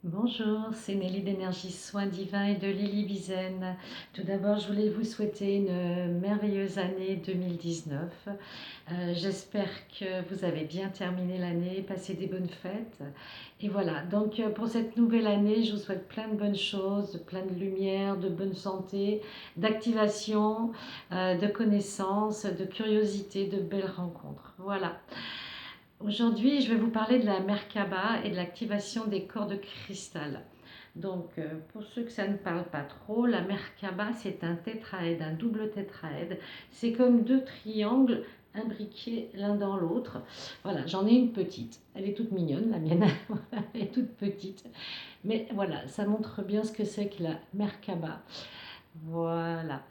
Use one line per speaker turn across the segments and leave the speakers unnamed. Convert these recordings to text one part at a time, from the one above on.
Bonjour, c'est Nelly d'Énergie Soins Divins et de Lily Bizen. Tout d'abord, je voulais vous souhaiter une merveilleuse année 2019. J'espère que vous avez bien terminé l'année, passé des bonnes fêtes. Et voilà, donc pour cette nouvelle année, je vous souhaite plein de bonnes choses, plein de lumière, de bonne santé, d'activation, de connaissances, de curiosité, de belles rencontres. Voilà. Aujourd'hui, je vais vous parler de la Merkaba et de l'activation des corps de cristal. Donc, pour ceux que ça ne parle pas trop, la Merkaba, c'est un tétraède, un double tétraède. C'est comme deux triangles imbriqués l'un dans l'autre. Voilà, j'en ai une petite. Elle est toute mignonne, la mienne. Elle est toute petite. Mais voilà, ça montre bien ce que c'est que la Merkaba. Voilà.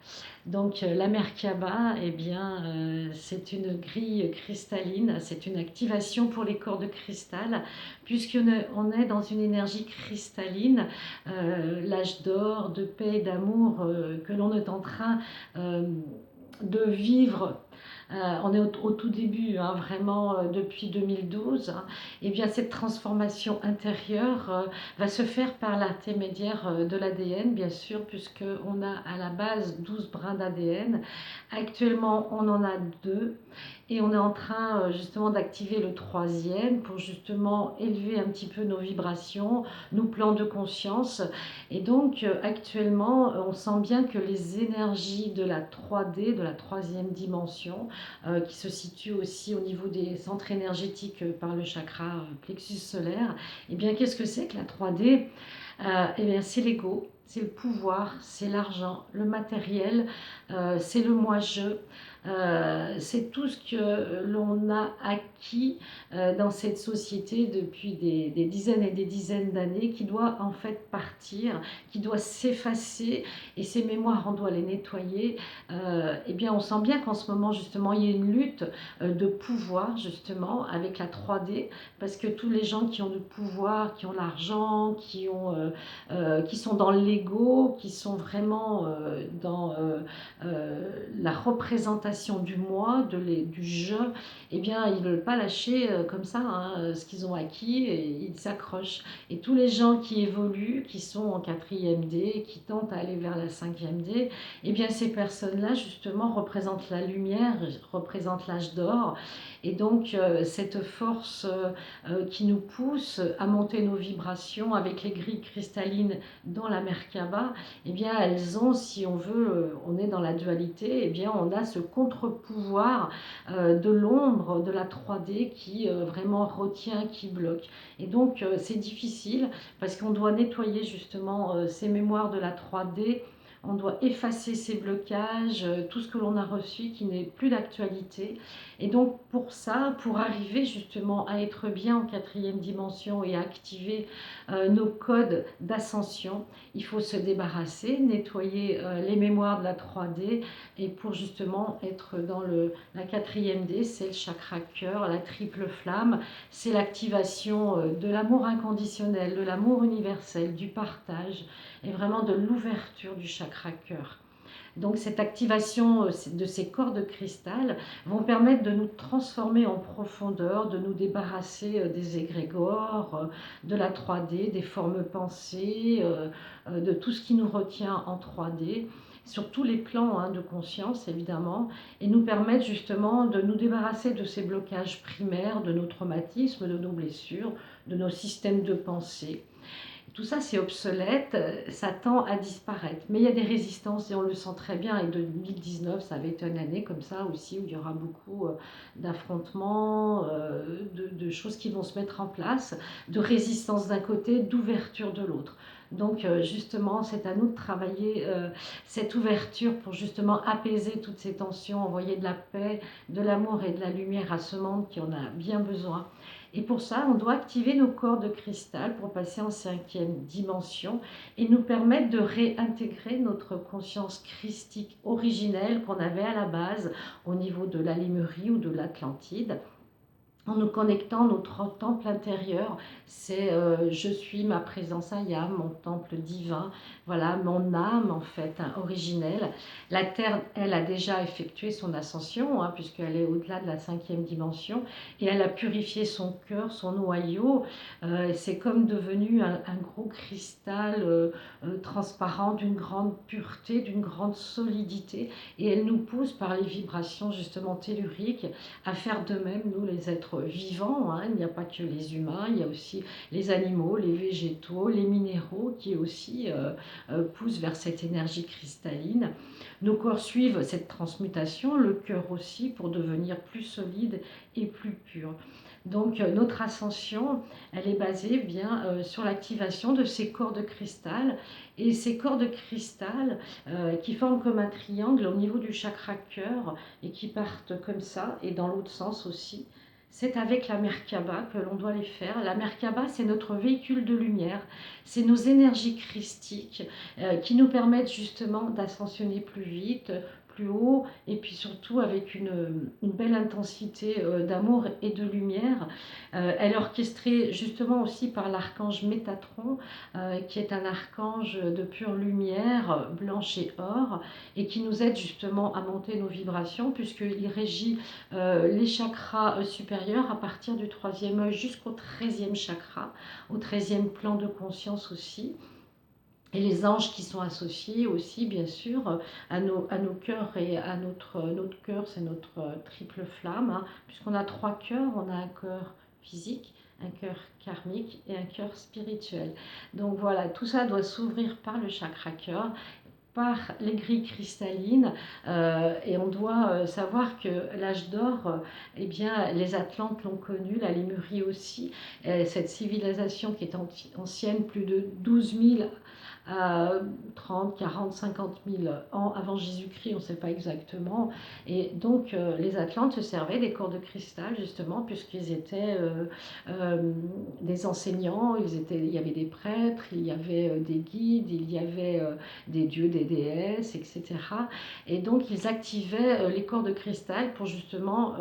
Donc la Merkaba, eh bien, c'est une grille cristalline, c'est une activation pour les corps de cristal, puisqu'on est dans une énergie cristalline, l'âge d'or, de paix et d'amour que l'on est en train euh, de vivre. On est au tout début, hein, vraiment depuis 2012. Hein. Et bien cette transformation intérieure va se faire par l'intermédiaire de l'ADN, bien sûr, puisqu'on a à la base 12 brins d'ADN. Actuellement, on en a deux. Et on est en train justement d'activer le troisième pour justement élever un petit peu nos vibrations, nos plans de conscience. Et donc actuellement, on sent bien que les énergies de la 3D, de la troisième dimension, qui se situe aussi au niveau des centres énergétiques par le chakra plexus solaire, et bien qu'est-ce que c'est que la 3D? Eh bien, c'est l'ego, c'est le pouvoir, c'est l'argent, le matériel, c'est le moi-je, c'est tout ce que l'on a acquis dans cette société depuis des dizaines et des dizaines d'années qui doit en fait partir, qui doit s'effacer et ces mémoires, on doit les nettoyer. Eh bien, on sent bien qu'en ce moment, justement, il y a une lutte de pouvoir, justement, avec la 3D, parce que tous les gens qui ont du pouvoir, qui ont l'argent, qui sont dans l'ego, qui sont vraiment dans la représentation du moi, du je, eh bien, ils ne veulent pas lâcher comme ça hein, ce qu'ils ont acquis et ils s'accrochent. Et tous les gens qui évoluent, qui sont en quatrième D, qui tentent à aller vers la cinquième D, eh bien, ces personnes-là, justement, représentent la lumière, représentent l'âge d'or. Et donc, cette force qui nous pousse à monter nos vibrations avec les grilles cristallines dans la Merkaba, eh bien, elles ont, si on veut, on est dans la dualité, eh bien, on a ce contre-pouvoir de l'ombre, de la 3D qui vraiment retient, qui bloque. Et donc, c'est difficile parce qu'on doit nettoyer justement ces mémoires de la 3D. On doit effacer ces blocages, tout ce que l'on a reçu qui n'est plus d'actualité. Et donc pour ça, pour arriver justement à être bien en quatrième dimension et à activer nos codes d'ascension, il faut se débarrasser, nettoyer les mémoires de la 3D et pour justement être dans la quatrième D, c'est le chakra cœur, la triple flamme, c'est l'activation de l'amour inconditionnel, de l'amour universel, du partage et vraiment de l'ouverture du chakra cœur. Donc cette activation de ces corps de cristal vont permettre de nous transformer en profondeur, de nous débarrasser des égrégores, de la 3D, des formes pensées, de tout ce qui nous retient en 3D sur tous les plans hein, de conscience évidemment, et nous permettre justement de nous débarrasser de ces blocages primaires, de nos traumatismes, de nos blessures, de nos systèmes de pensée. Tout ça, c'est obsolète, ça tend à disparaître. Mais il y a des résistances et on le sent très bien. Et 2019, ça va être une année comme ça aussi où il y aura beaucoup d'affrontements, de choses qui vont se mettre en place, de résistance d'un côté, d'ouverture de l'autre. Donc justement, c'est à nous de travailler cette ouverture pour justement apaiser toutes ces tensions, envoyer de la paix, de l'amour et de la lumière à ce monde qui en a bien besoin. Et pour ça, on doit activer nos corps de cristal pour passer en cinquième dimension et nous permettre de réintégrer notre conscience christique originelle qu'on avait à la base au niveau de la Lémurie ou de l'Atlantide. en nous connectant à notre temple intérieur. C'est je suis ma présence Ayam, mon temple divin, voilà, mon âme en fait, hein, originelle. La Terre, elle a déjà effectué son ascension, hein, puisqu'elle est au-delà de la 5e dimension, et elle a purifié son cœur, son noyau. C'est comme devenu un gros cristal transparent d'une grande pureté, d'une grande solidité, et elle nous pousse par les vibrations justement telluriques à faire de même, nous les êtres vivants, hein. Il n'y a pas que les humains, il y a aussi les animaux, les végétaux, les minéraux qui aussi poussent vers cette énergie cristalline. Nos corps suivent cette transmutation, le cœur aussi, pour devenir plus solide et plus pur. Donc notre ascension, elle est basée bien sur l'activation de ces corps de cristal, et ces corps de cristal qui forment comme un triangle au niveau du chakra cœur et qui partent comme ça et dans l'autre sens aussi. C'est avec la Merkaba que l'on doit les faire. La Merkaba, c'est notre véhicule de lumière, c'est nos énergies christiques qui nous permettent justement d'ascensionner plus vite, plus haut, et puis surtout avec une belle intensité d'amour et de lumière. Elle est orchestrée justement aussi par l'archange Métatron, qui est un archange de pure lumière, blanche et or, et qui nous aide justement à monter nos vibrations, puisqu'il régit les chakras supérieurs à partir du 3e œil jusqu'au 13e chakra, au 13e plan de conscience aussi. Et les anges qui sont associés aussi, bien sûr, à nos cœurs et à notre cœur, c'est notre triple flamme, hein, puisqu'on a 3 cœurs, on a un cœur physique, un cœur karmique et un cœur spirituel. Donc voilà, tout ça doit s'ouvrir par le chakra cœur, par les grilles cristallines, et on doit savoir que l'âge d'or, eh bien, les Atlantes l'ont connu, la Lémurie aussi, cette civilisation qui est ancienne, plus de 12 000 à 30, 40, 50 000 ans avant Jésus-Christ, on ne sait pas exactement. Et donc, les Atlantes se servaient des corps de cristal, justement, puisqu'ils étaient des enseignants, il y avait des prêtres, il y avait des guides, il y avait des dieux, des déesses, etc. Et donc, ils activaient les corps de cristal pour justement,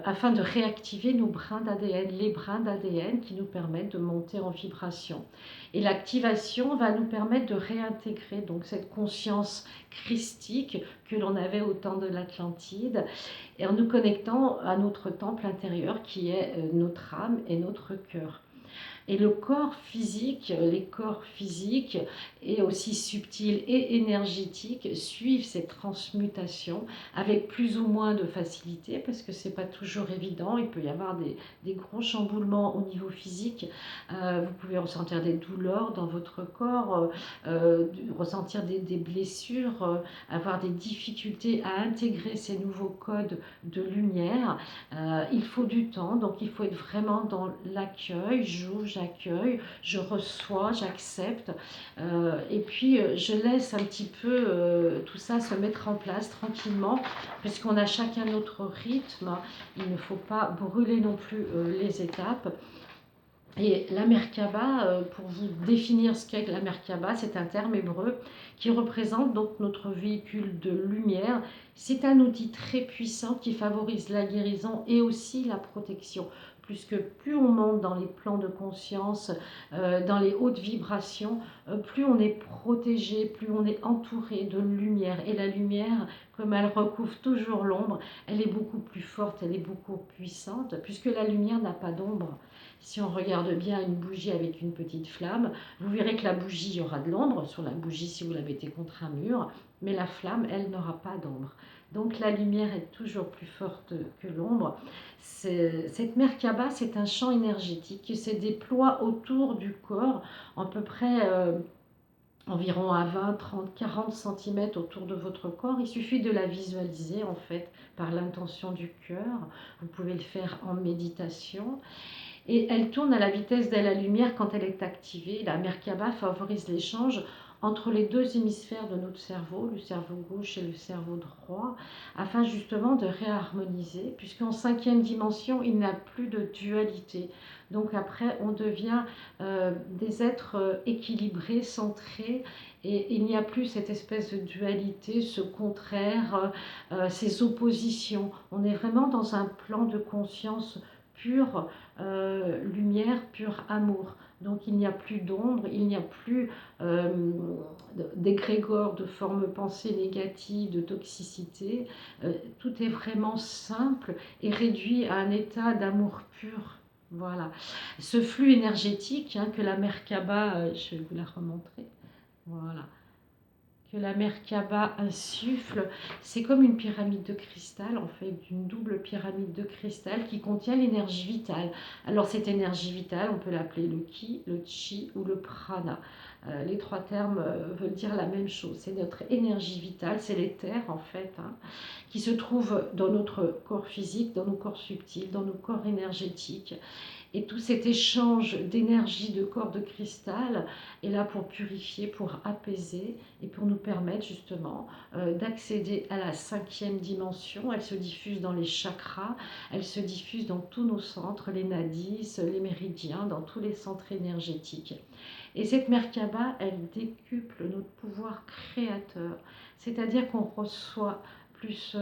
afin de réactiver nos brins d'ADN, les brins d'ADN qui nous permettent de monter en vibration. Et l'activation va nous permettre de réintégrer donc cette conscience christique que l'on avait au temps de l'Atlantide, et en nous connectant à notre temple intérieur qui est notre âme et notre cœur. Et le corps physique, les corps physiques, et aussi subtils et énergétiques, suivent cette transmutation avec plus ou moins de facilité, parce que c'est pas toujours évident. Il peut y avoir des gros chamboulements au niveau physique. Vous pouvez ressentir des douleurs dans votre corps, ressentir des blessures, avoir des difficultés à intégrer ces nouveaux codes de lumière. Il faut du temps, donc il faut être vraiment dans l'accueil. J'accueille, je reçois, j'accepte, et puis je laisse un petit peu tout ça se mettre en place tranquillement, puisqu'on a chacun notre rythme. Il ne faut pas brûler non plus les étapes. Et la Merkaba, pour vous définir ce qu'est la Merkaba, c'est un terme hébreu qui représente donc notre véhicule de lumière. C'est un outil très puissant qui favorise la guérison et aussi la protection, puisque plus on monte dans les plans de conscience, dans les hautes vibrations, plus on est protégé, plus on est entouré de lumière. Et la lumière, comme elle recouvre toujours l'ombre, elle est beaucoup plus forte, elle est beaucoup puissante, puisque la lumière n'a pas d'ombre. Si on regarde bien une bougie avec une petite flamme, vous verrez que la bougie, il y aura de l'ombre sur la bougie si vous la mettez contre un mur, mais la flamme, elle n'aura pas d'ombre. Donc la lumière est toujours plus forte que l'ombre. Cette Merkaba, c'est un champ énergétique qui se déploie autour du corps, à peu près environ à 20, 30, 40 cm autour de votre corps. Il suffit de la visualiser en fait par l'intention du cœur. Vous pouvez le faire en méditation. Et elle tourne à la vitesse de la lumière quand elle est activée. La Merkaba favorise l'échange entre les deux hémisphères de notre cerveau, le cerveau gauche et le cerveau droit, afin justement de réharmoniser, puisqu'en 5e dimension, il n'y a plus de dualité. Donc après, on devient des êtres équilibrés, centrés, et il n'y a plus cette espèce de dualité, ce contraire, ces oppositions. On est vraiment dans un plan de conscience pure lumière, pur amour. Donc il n'y a plus d'ombre, il n'y a plus d'égrégore de formes pensées négatives, de toxicité. Tout est vraiment simple et réduit à un état d'amour pur. Voilà. Ce flux énergétique que la Merkaba, je vais vous la remontrer. Voilà, que la Merkaba insuffle, c'est comme une pyramide de cristal, en fait, d'une double pyramide de cristal qui contient l'énergie vitale. Alors cette énergie vitale, on peut l'appeler le ki, le chi ou le prana. Les trois termes veulent dire la même chose. C'est notre énergie vitale, c'est l'éther en fait, qui se trouve dans notre corps physique, dans nos corps subtils, dans nos corps énergétiques. Et tout cet échange d'énergie de corps de cristal est là pour purifier, pour apaiser et pour nous permettre justement d'accéder à la 5e dimension. Elle se diffuse dans les chakras, elle se diffuse dans tous nos centres, les nadis, les méridiens, dans tous les centres énergétiques. Et cette Merkaba, elle décuple notre pouvoir créateur, c'est-à-dire qu'on reçoit plus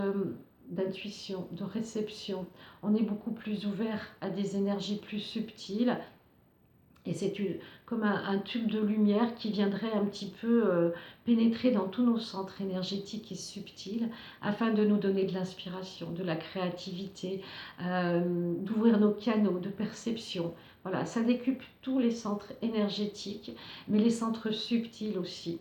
d'intuition, de réception. On est beaucoup plus ouvert à des énergies plus subtiles. Et c'est comme un tube de lumière qui viendrait un petit peu pénétrer dans tous nos centres énergétiques et subtils afin de nous donner de l'inspiration, de la créativité, d'ouvrir nos canaux de perception. Voilà, ça décuple tous les centres énergétiques, mais les centres subtils aussi.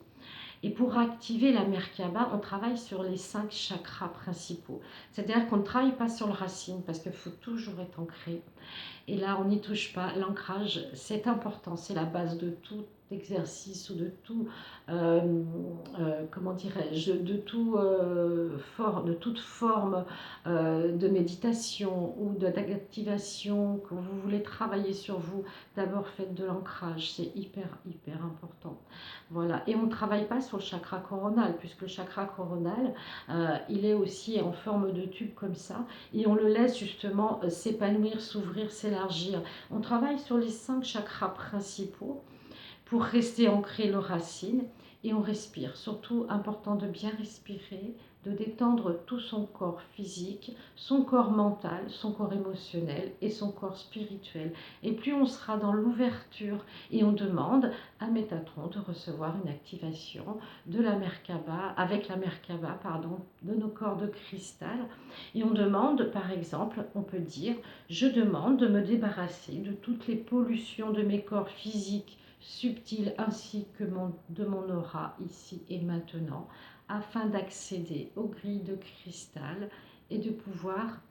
Et pour activer la Merkaba, on travaille sur les 5 chakras principaux. C'est-à-dire qu'on ne travaille pas sur le racine parce qu'il faut toujours être ancré. Et là, on n'y touche pas. L'ancrage, c'est important, c'est la base de tout exercice ou de tout, comment dirais-je, de toute forme de méditation ou d'activation que vous voulez travailler sur vous. D'abord, faites de l'ancrage, c'est hyper, hyper important. Voilà. Et on ne travaille pas sur le chakra coronal, puisque le chakra coronal, il est aussi en forme de tube comme ça, et on le laisse justement s'épanouir, s'ouvrir, s'élargir. On travaille sur les 5 chakras principaux pour rester ancré le racine et on respire. Surtout important de bien respirer, de détendre tout son corps physique, son corps mental, son corps émotionnel et son corps spirituel. Et plus on sera dans l'ouverture et on demande à Métatron de recevoir une activation de la Merkaba, avec la Merkaba, pardon, de nos corps de cristal. Et on demande, par exemple, on peut dire, je demande de me débarrasser de toutes les pollutions de mes corps physiques, subtil ainsi que de mon aura ici et maintenant, afin d'accéder aux grilles de cristal et de pouvoir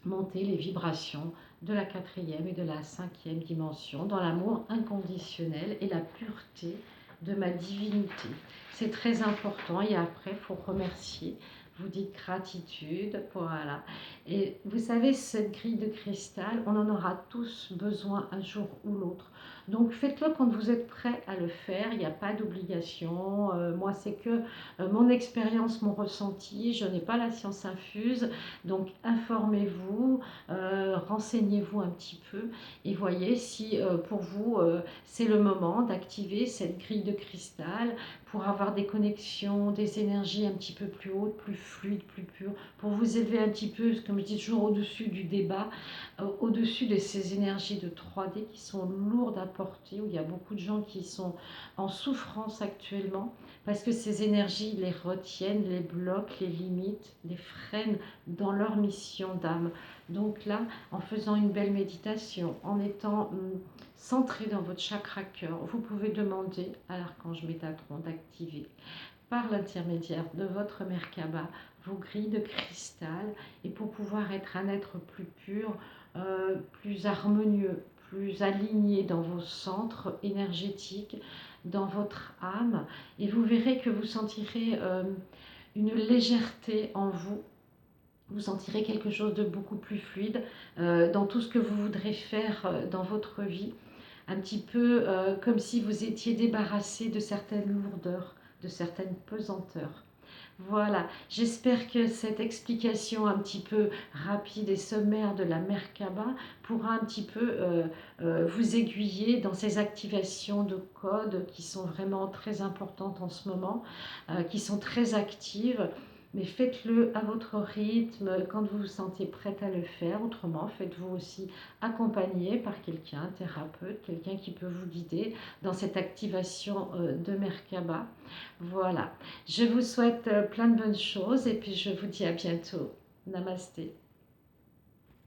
monter les vibrations de la 4e et de la 5e dimension dans l'amour inconditionnel et la pureté de ma divinité. C'est très important et après, il faut remercier. Vous dites gratitude, voilà. Et vous savez, cette grille de cristal, on en aura tous besoin un jour ou l'autre. Donc faites-le quand vous êtes prêt à le faire, il n'y a pas d'obligation. Moi, c'est que mon expérience, mon ressenti, je n'ai pas la science infuse. Donc informez-vous, renseignez-vous un petit peu et voyez si pour vous c'est le moment d'activer cette grille de cristal pour avoir des connexions, des énergies un petit peu plus hautes, plus fluides, plus pures, pour vous élever un petit peu, comme je dis toujours, au-dessus du débat, au-dessus de ces énergies de 3D qui sont lourdes à porter, où il y a beaucoup de gens qui sont en souffrance actuellement, parce que ces énergies les retiennent, les bloquent, les limitent, les freinent dans leur mission d'âme. Donc là, en faisant une belle méditation, en étant centré dans votre chakra cœur, vous pouvez demander à l'archange Métatron d'activer par l'intermédiaire de votre Merkaba vos grilles de cristal et pour pouvoir être un être plus pur, plus harmonieux, plus aligné dans vos centres énergétiques, dans votre âme, et vous verrez que vous sentirez une légèreté en vous. Vous sentirez quelque chose de beaucoup plus fluide dans tout ce que vous voudrez faire dans votre vie. Un petit peu comme si vous étiez débarrassé de certaines lourdeurs, de certaines pesanteurs. Voilà, j'espère que cette explication un petit peu rapide et sommaire de la Merkaba pourra un petit peu vous aiguiller dans ces activations de codes qui sont vraiment très importantes en ce moment, qui sont très actives. mais faites-le à votre rythme quand vous vous sentez prête à le faire. Autrement, faites-vous aussi accompagner par quelqu'un, un thérapeute, quelqu'un qui peut vous guider dans cette activation de Merkaba. Voilà, je vous souhaite plein de bonnes choses et puis je vous dis à bientôt. Namasté.